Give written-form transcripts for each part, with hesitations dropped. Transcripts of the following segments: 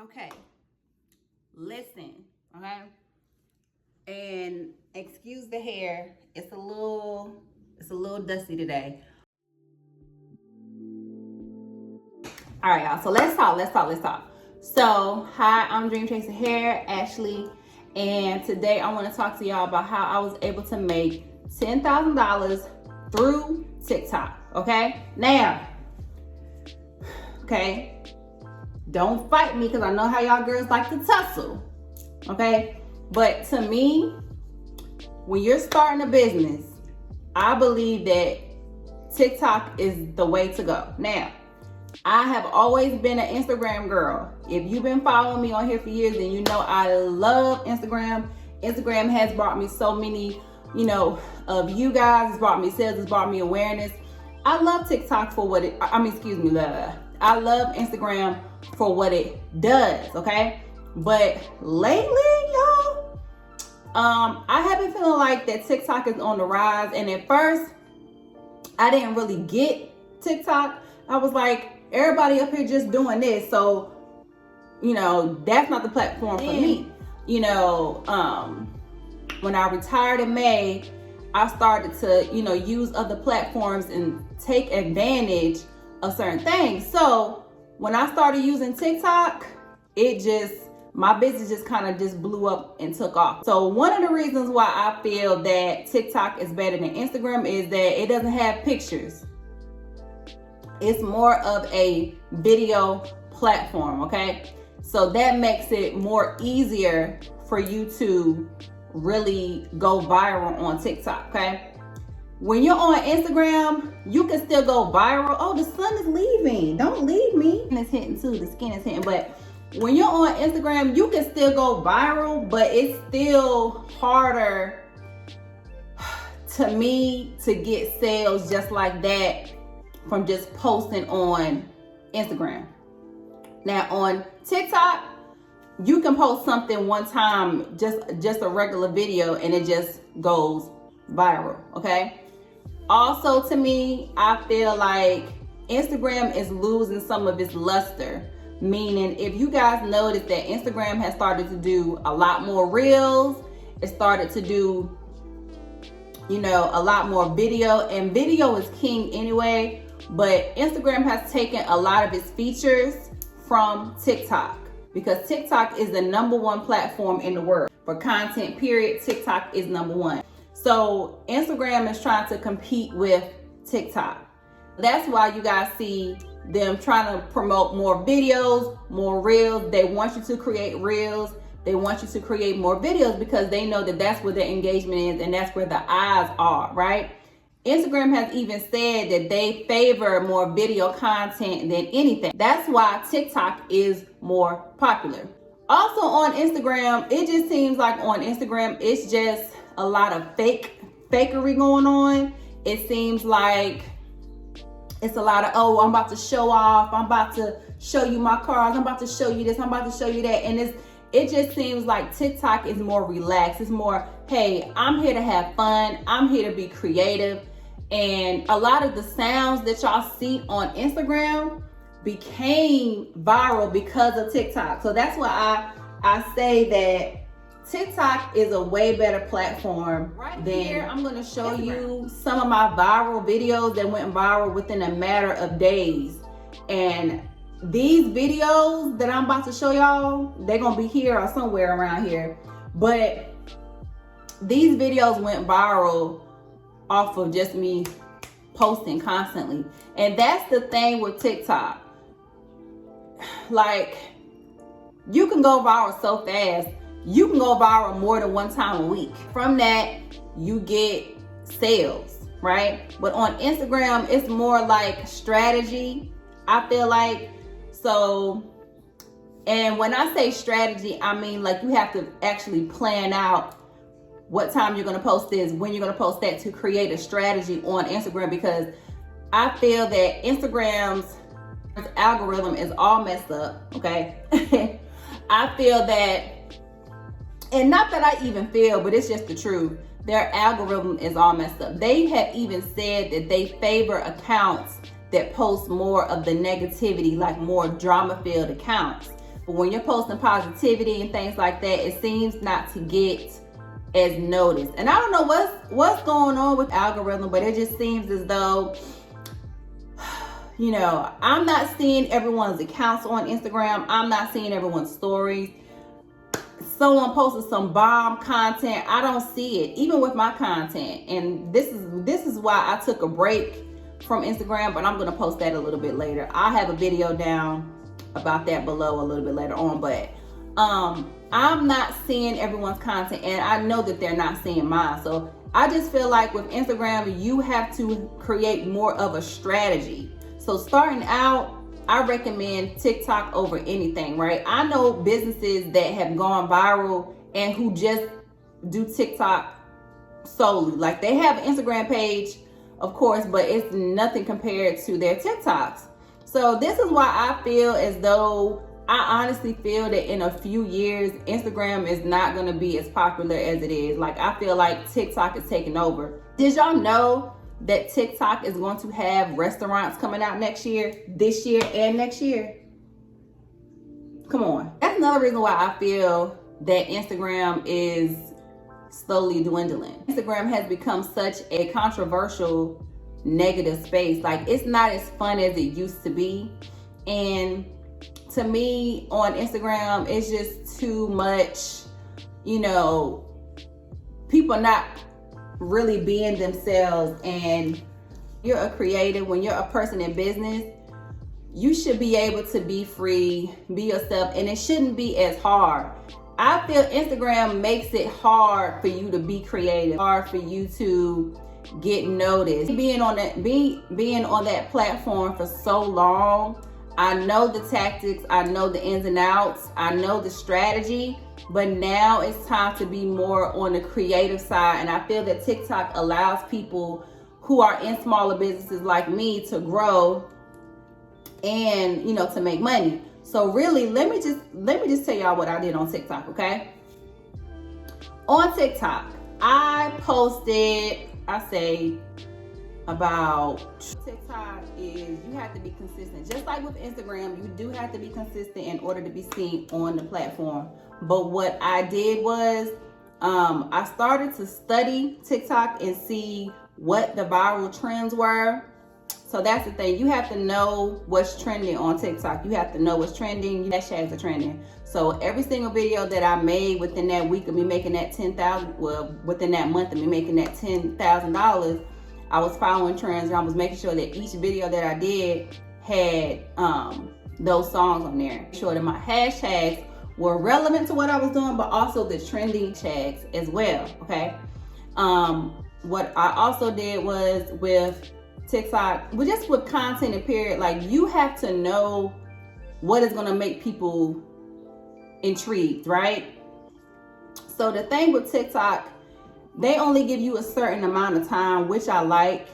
Okay, listen, okay? And excuse the hair. It's a little dusty today. All right, y'all. So let's talk. So, hi, I'm Dream Chaser Hair, Ashley, and today I want to talk to y'all about how I was able to make $10,000 through TikTok. Okay, now, okay, don't fight me because I know how y'all girls like to tussle. Okay, but to me, when you're starting a business, I believe that TikTok is the way to go. Now, I have always been an Instagram girl. If you've been following me on here for years, then you know I love Instagram. Instagram has brought me so many, of you guys. It's brought me sales. It's brought me awareness. I love TikTok for what I love Instagram for what it does, okay? But lately, y'all, I have been feeling like that TikTok is on the rise. And at first, I didn't really get TikTok. I was like, everybody up here just doing this, so that's not the platform for me. When I retired in May, I started to use other platforms and take advantage of certain things. So when I started using TikTok, my business just kind of just blew up and took off. So one of the reasons why I feel that TikTok is better than Instagram is that it doesn't have pictures. It's more of a video platform, okay? So that makes it more easier for you to really go viral on TikTok, okay? When you're on Instagram, you can still go viral. Oh, the sun is leaving. Don't leave me. And it's hitting too. The skin is hitting. But when you're on Instagram, you can still go viral, but it's still harder to me to get sales just like that from just posting on Instagram. Now on TikTok, you can post something one time, just a regular video, and it just goes viral, okay? Also, to me, I feel like Instagram is losing some of its luster. Meaning, if you guys notice that Instagram has started to do a lot more reels, it started to do, a lot more video, and video is king anyway. But Instagram has taken a lot of its features from TikTok because TikTok is the #1 platform in the world for content, period. TikTok is #1. So Instagram is trying to compete with TikTok. That's why you guys see them trying to promote more videos, more reels. They want you to create reels. They want you to create more videos because they know that that's where the engagement is and that's where the eyes are, right? Instagram has even said that they favor more video content than anything. That's why TikTok is more popular. Also on Instagram, it just seems like on Instagram, it's just a lot of fakery going on. It seems like it's a lot of, oh, I'm about to show off. I'm about to show you my cars. I'm about to show you this. I'm about to show you that. And it just seems like TikTok is more relaxed. It's more, hey, I'm here to have fun. I'm here to be creative. And a lot of the sounds that y'all see on Instagram became viral because of TikTok. So that's why I say that TikTok is a way better platform than here. I'm going to show you some of my viral videos that went viral within a matter of days. And these videos that I'm about to show y'all, they're going to be here or somewhere around here. But these videos went viral off of just me posting constantly. And that's the thing with TikTok. Like, you can go viral so fast. You can go viral more than one time a week. From that, you get sales, right? But on Instagram, it's more like strategy, I feel like. So, and when I say strategy, I mean like you have to actually plan out what time you're going to post this, when you're going to post that, to create a strategy on Instagram, because I feel that Instagram's algorithm is all messed up, okay? I feel that, and not that I even feel, but it's just the truth, their algorithm is all messed up. They have even said that they favor accounts that post more of the negativity, like more drama-filled accounts. But when you're posting positivity and things like that, it seems not to get as noticed. And I don't know what's going on with algorithm, but it just seems as though, you know, I'm not seeing everyone's accounts on Instagram. I'm not seeing everyone's stories. Someone posted some bomb content, I don't see it, even with my content. And this is why I took a break from Instagram, but I'm gonna post that a little bit later. I'll have a video down about that below a little bit later on. But I'm not seeing everyone's content, and I know that they're not seeing mine. So I just feel like with Instagram, you have to create more of a strategy. So starting out, I recommend TikTok over anything, right? I know businesses that have gone viral and who just do TikTok solely. Like, they have an Instagram page, of course, but it's nothing compared to their TikToks. So this is why I feel as though, I honestly feel that in a few years, Instagram is not going to be as popular as it is. Like, I feel like TikTok is taking over. Did y'all know that TikTok is going to have restaurants coming out next year, this year, and next year? Come on. That's another reason why I feel that Instagram is slowly dwindling. Instagram has become such a controversial, negative space. Like, it's not as fun as it used to be. And to me, on Instagram, it's just too much, you know, people not really being themselves. And you're a creative, when you're a person in business, you should be able to be free, be yourself, and it shouldn't be as hard. I feel Instagram makes it hard for you to be creative, hard for you to get noticed. Being on that platform for so long, I know the tactics, I know the ins and outs, I know the strategy, but now it's time to be more on the creative side. And I feel that TikTok allows people who are in smaller businesses like me to grow and, you know, to make money. So really, let me just tell y'all what I did on TikTok, okay? On TikTok, I posted, I say, about TikTok is you have to be consistent. Just like with Instagram, you do have to be consistent in order to be seen on the platform. But what I did was I started to study TikTok and see what the viral trends were. So that's the thing. You have to know what's trending on TikTok. You have to know what's trending. Hashtags are trending. So every single video that I made within that week of me making that $10,000, well, within that month of me making that $10,000, I was following trends, and I was making sure that each video that I did had those songs on there. Make sure that my hashtags were relevant to what I was doing, but also the trending tags as well, okay? What I also did was with TikTok, but just with content and period, like, you have to know what is gonna make people intrigued, right? So the thing with TikTok, they only give you a certain amount of time, which I like.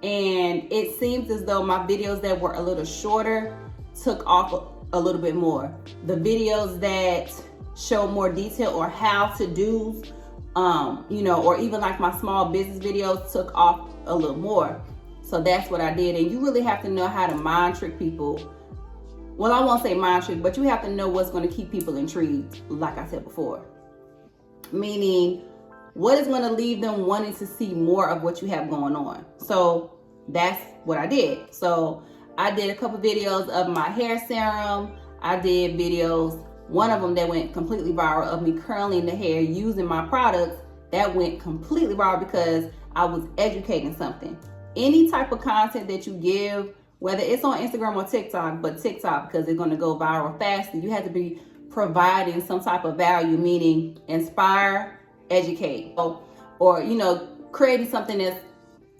And it seems as though my videos that were a little shorter took off a little bit more. The videos that show more detail or how to do, you know, or even like my small business videos took off a little more. So that's what I did. And you really have to know how to mind trick people. Well, I won't say mind trick, but you have to know what's going to keep people intrigued, like I said before. Meaning, what is going to leave them wanting to see more of what you have going on. So that's what I did. So I did a couple videos of my hair serum. I did videos, one of them that went completely viral, of me curling the hair using my products. That went completely viral because I was educating something. Any type of content that you give, whether it's on Instagram or TikTok, but TikTok, because it's going to go viral faster, you have to be providing some type of value, meaning inspire, educate, or you know, creating something that's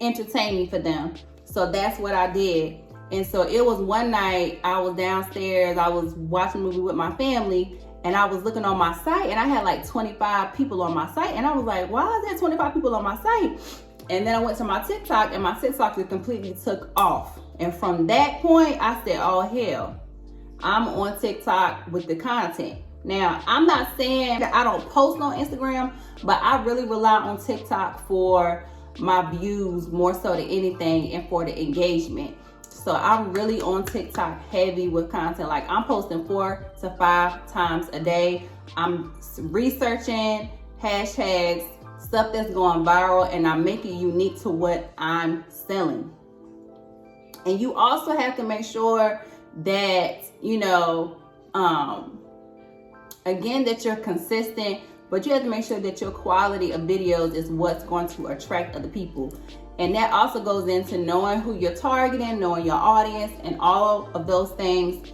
entertaining for them. So that's what I did. And so it was one night, I was downstairs, I was watching a movie with my family, and I was looking on my site, and I had like 25 people on my site, and I was like, why is there 25 people on my site? And then I went to my TikTok, and my TikTok just completely took off. And from that point, I said, oh hell, I'm on TikTok with the content. Now, I'm not saying that I don't post on Instagram, but I really rely on TikTok for my views more so than anything, and for the engagement. So I'm really on TikTok heavy with content. Like I'm posting 4 to 5 times a day. I'm researching hashtags, stuff that's going viral, and I'm making it unique to what I'm selling. And you also have to make sure that, you know, again, that you're consistent, but you have to make sure that your quality of videos is what's going to attract other people. And that also goes into knowing who you're targeting, knowing your audience, and all of those things,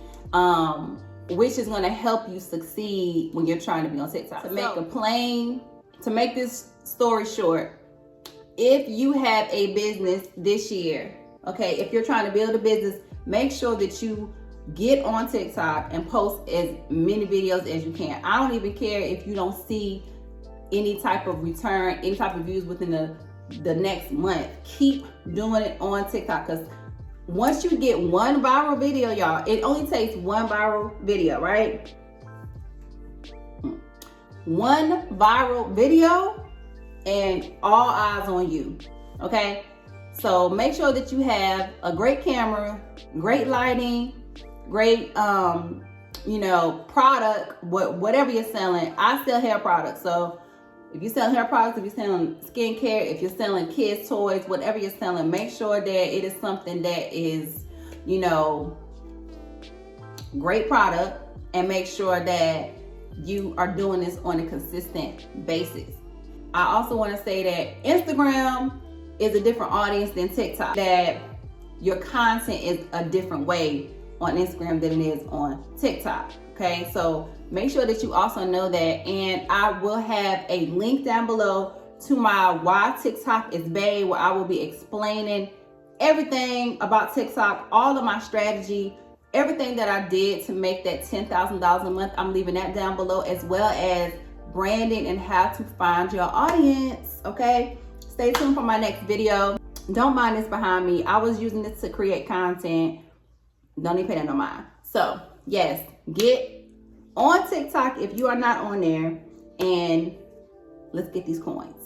which is going to help you succeed when you're trying to be on TikTok. To make this story short, if you have a business this year, okay, if you're trying to build a business, make sure that you get on TikTok and post as many videos as you can. I don't even care if you don't see any type of return, any type of views within the next month. Keep doing it on TikTok, because once you get one viral video, y'all, it only takes one viral video, right? One viral video and all eyes on you, okay? So make sure that you have a great camera, great lighting, great, you know, product, whatever you're selling. I sell hair products, so if you sell hair products, if you're selling skincare, if you're selling kids toys, whatever you're selling, make sure that it is something that is, you know, great product, and make sure that you are doing this on a consistent basis. I also want to say that Instagram is a different audience than TikTok, that your content is a different way on Instagram than it is on TikTok. Okay, so make sure that you also know that, and I will have a link down below to my Why TikTok is Bae, where I will be explaining everything about TikTok, all of my strategy, everything that I did to make that $10,000 a month. I'm leaving that down below, as well as branding and how to find your audience. Okay, stay tuned for my next video. Don't mind this behind me. I was using this to create content. Don't even pay that no mind. So yes, get on TikTok if you are not on there, and let's get these coins.